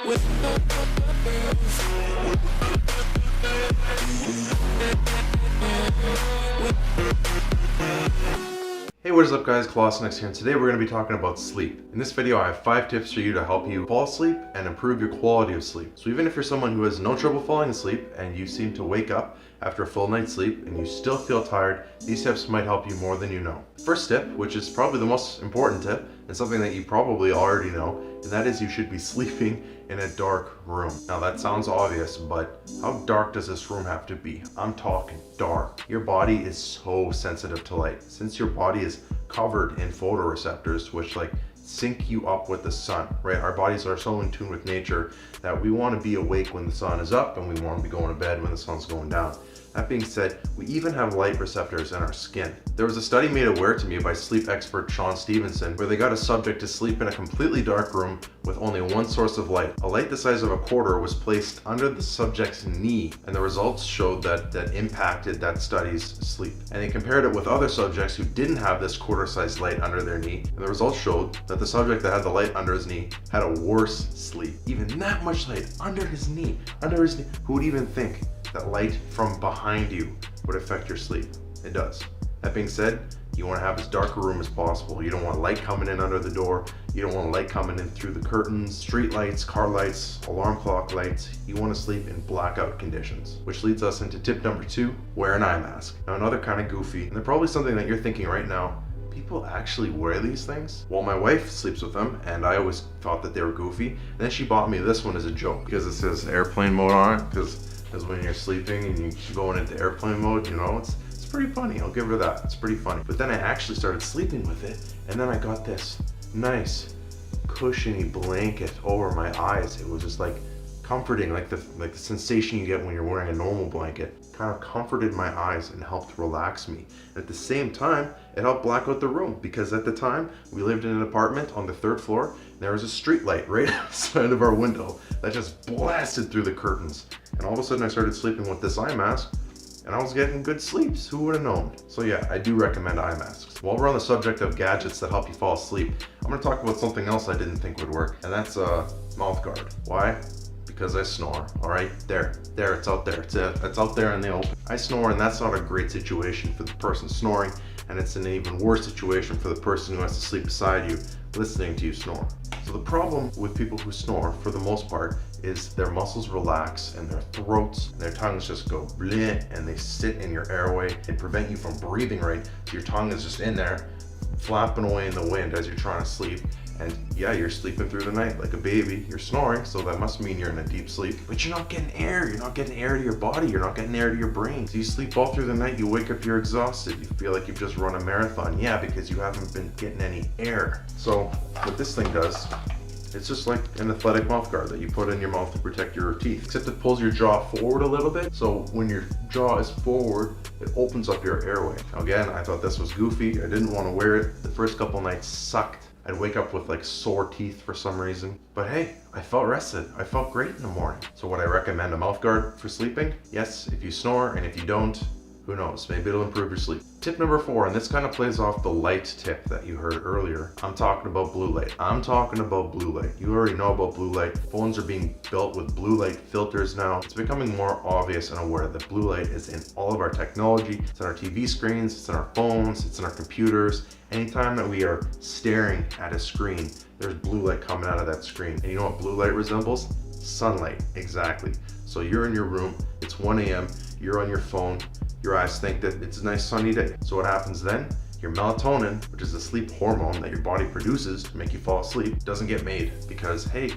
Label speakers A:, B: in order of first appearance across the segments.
A: Hey, what is up guys, Clasp here, and today we're going to be talking about sleep. In this video I have 5 tips for you to help you fall asleep and improve your quality of sleep. So even if you're someone who has no trouble falling asleep and you seem to wake up after a full night's sleep and you still feel tired, these tips might help you more than you know. First tip, which is probably the most important tip and something that you probably already know, and that is you should be sleeping in a dark room. Now that sounds obvious, but how dark does this room have to be? I'm talking dark. Your body is so sensitive to light. Since your body is covered in photoreceptors, which sync you up with the sun, right? Our bodies are so in tune with nature that we want to be awake when the sun is up and we want to be going to bed when the sun's going down. That being said, we even have light receptors in our skin. There was a study made aware to me by sleep expert Sean Stevenson where they got a subject to sleep in a completely dark room with only one source of light. A light the size of a quarter was placed under the subject's knee, and the results showed that impacted that study's sleep. And they compared it with other subjects who didn't have this quarter-sized light under their knee, and the results showed that the subject that had the light under his knee had a worse sleep. Even that much light under his knee. Who would even think that light from behind you would affect your sleep? It does. That being said, you want to have as dark a room as possible. You don't want light coming in under the door. You don't want light coming in through the curtains, street lights, car lights, alarm clock lights. You want to sleep in blackout conditions. Which leads us into tip number 2, wear an eye mask. Now another kind of goofy, and they're probably something that you're thinking right now, people actually wear these things? Well, my wife sleeps with them, and I always thought that they were goofy. And then she bought me this one as a joke because it says airplane mode on it, because when you're sleeping and you're going into airplane mode, you know, it's pretty funny. I'll give her that. It's pretty funny. But then I actually started sleeping with it, and then I got this nice cushiony blanket over my eyes. It was just comforting, like the sensation you get when you're wearing a normal blanket. Kind of comforted my eyes and helped relax me. At the same time, it helped black out the room because at the time we lived in an apartment on the 3rd floor. There was a street light right outside of our window that just blasted through the curtains. And all of a sudden I started sleeping with this eye mask and I was getting good sleeps. Who would have known? So yeah, I do recommend eye masks. While we're on the subject of gadgets that help you fall asleep, I'm going to talk about something else I didn't think would work, and that's a mouth guard. Why? Because I snore. All right, there, it's out there. It's out there in the open. I snore, and that's not a great situation for the person snoring, and it's an even worse situation for the person who has to sleep beside you listening to you snore. So the problem with people who snore, for the most part, is their muscles relax and their throats and their tongues just go bleh, and they sit in your airway and prevent you from breathing right. So your tongue is just in there flapping away in the wind as you're trying to sleep. And yeah, you're sleeping through the night like a baby. You're snoring, so that must mean you're in a deep sleep. But you're not getting air. You're not getting air to your body. You're not getting air to your brain. So you sleep all through the night. You wake up, you're exhausted. You feel like you've just run a marathon. Yeah, because you haven't been getting any air. So what this thing does, it's just like an athletic mouth guard that you put in your mouth to protect your teeth, except it pulls your jaw forward a little bit. So when your jaw is forward, it opens up your airway. Now again, I thought this was goofy. I didn't want to wear it. The first couple nights sucked. I'd wake up with sore teeth for some reason. But hey, I felt rested. I felt great in the morning. So would I recommend a mouth guard for sleeping? Yes, if you snore, and if you don't, who knows, maybe it'll improve your sleep. Tip number 4, and this kind of plays off the light tip that you heard earlier. I'm talking about blue light. You already know about blue light. Phones are being built with blue light filters now. It's becoming more obvious and aware that blue light is in all of our technology. It's in our TV screens, it's in our phones, it's in our computers. Anytime that we are staring at a screen, there's blue light coming out of that screen. And you know what blue light resembles? Sunlight, exactly. So you're in your room, it's 1 a.m., you're on your phone, your eyes think that it's a nice sunny day. So what happens then? Your melatonin, which is the sleep hormone that your body produces to make you fall asleep, doesn't get made because, hey,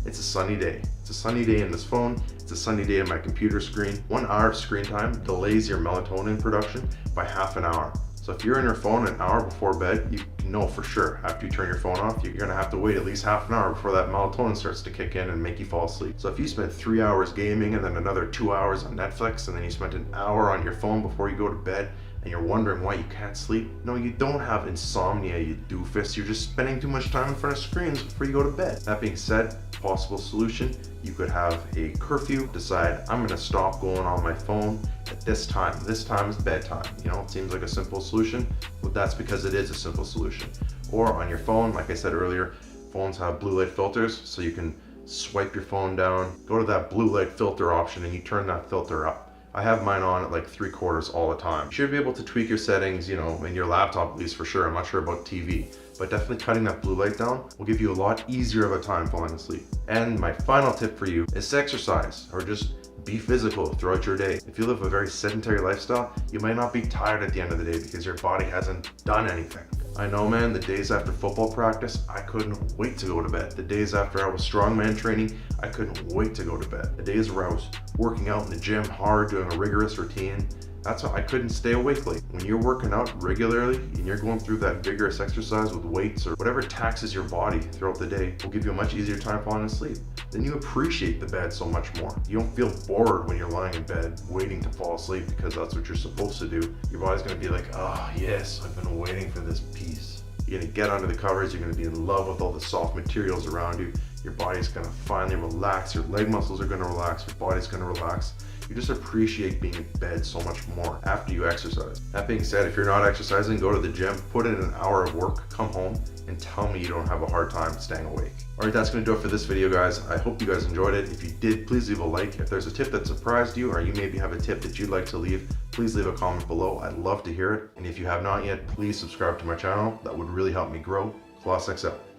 A: it's a sunny day. It's a sunny day in this phone. It's a sunny day in my computer screen. 1 hour of screen time delays your melatonin production by half an hour. So if you're on your phone an hour before bed, you know for sure after you turn your phone off, you're gonna have to wait at least half an hour before that melatonin starts to kick in and make you fall asleep. So if you spend 3 hours gaming and then another 2 hours on Netflix and then you spent an hour on your phone before you go to bed and you're wondering why you can't sleep, no, you don't have insomnia, you doofus. You're just spending too much time in front of screens before you go to bed. That being said, possible solution, you could have a curfew, decide I'm gonna stop going on my phone at this time. This time is bedtime. You know, it seems like a simple solution, but that's because it is a simple solution. Or on your phone, like I said earlier, phones have blue light filters, so you can swipe your phone down, go to that blue light filter option and you turn that filter up. I have mine on at like 3/4 all the time. You should be able to tweak your settings, you know, in your laptop at least for sure. I'm not sure about TV, but definitely cutting that blue light down will give you a lot easier of a time falling asleep. And my final tip for you is to exercise, or just be physical throughout your day. If you live a very sedentary lifestyle, you might not be tired at the end of the day because your body hasn't done anything. I know, man, the days after football practice, I couldn't wait to go to bed. The days after I was strongman training, I couldn't wait to go to bed. The days where I was working out in the gym hard, doing a rigorous routine, that's why I couldn't stay awake late. When you're working out regularly and you're going through that vigorous exercise with weights or whatever taxes your body throughout the day, will give you a much easier time falling asleep. Then you appreciate the bed so much more. You don't feel bored when you're lying in bed waiting to fall asleep because that's what you're supposed to do. Your body's gonna be like, oh yes, I've been waiting for this piece. You're gonna get under the covers, you're gonna be in love with all the soft materials around you. Your body's gonna finally relax, your leg muscles are gonna relax, your body's gonna relax. You just appreciate being in bed so much more after you exercise. That being said, if you're not exercising, go to the gym, put in an hour of work, come home, and tell me you don't have a hard time staying awake. Alright, that's going to do it for this video, guys. I hope you guys enjoyed it. If you did, please leave a like. If there's a tip that surprised you, or you maybe have a tip that you'd like to leave, please leave a comment below. I'd love to hear it. And if you have not yet, please subscribe to my channel. That would really help me grow. Clasp out.